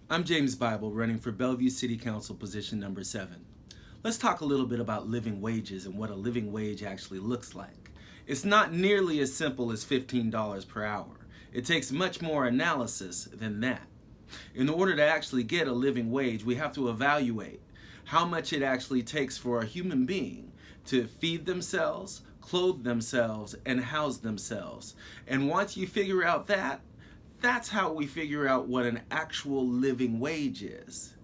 I'm Jame Bible, running for Bellevue City Council position number 7. Let's talk a little bit about living wages and what a living wage actually looks like. It's not nearly as simple as $15 per hour. It takes much more analysis than that. In order to actually get a living wage, we have to evaluate how much it actually takes for a human being to feed themselves, clothe themselves, and house themselves. And once you figure out that, that's how we figure out what an actual living wage is.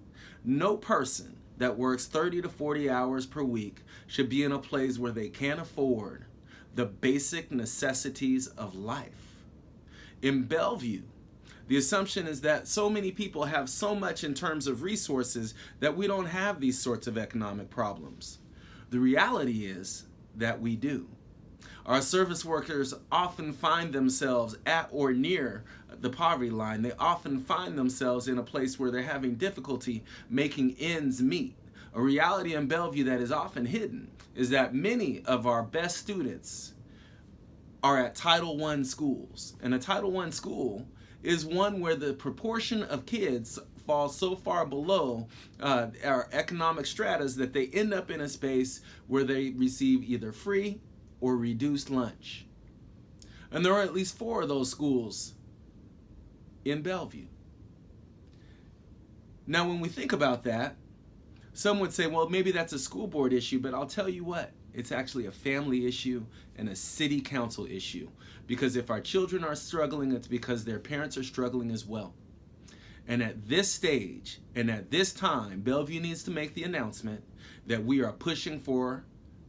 No person that works 30 to 40 hours per week should be in a place where they can't afford the basic necessities of life. In Bellevue, the assumption is that so many people have so much in terms of resources that we don't have these sorts of economic problems. The reality is that we do. Our service workers often find themselves at or near the poverty line. They often find themselves in a place where they're having difficulty making ends meet. A reality in Bellevue that is often hidden is that many of our best students are at Title I schools. And a Title I school is one where the proportion of kids falls so far below our economic stratas that they end up in a space where they receive either free or reduced lunch. And there are at least 4 of those schools in Bellevue. Now, when we think about that, some would say, well, maybe that's a school board issue, but I'll tell you what, it's actually a family issue and a city council issue. Because if our children are struggling, it's because their parents are struggling as well. And at this stage and at this time, Bellevue needs to make the announcement that we are pushing for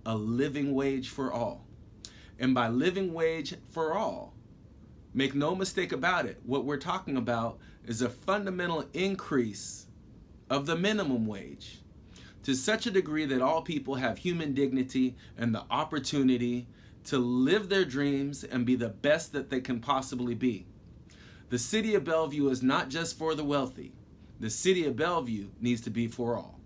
a living wage for all. And by living wage for all, make no mistake about it, what we're talking about is a fundamental increase of the minimum wage to such a degree that all people have human dignity and the opportunity to live their dreams and be the best that they can possibly be. The city of Bellevue is not just for the wealthy. The city of Bellevue needs to be for all.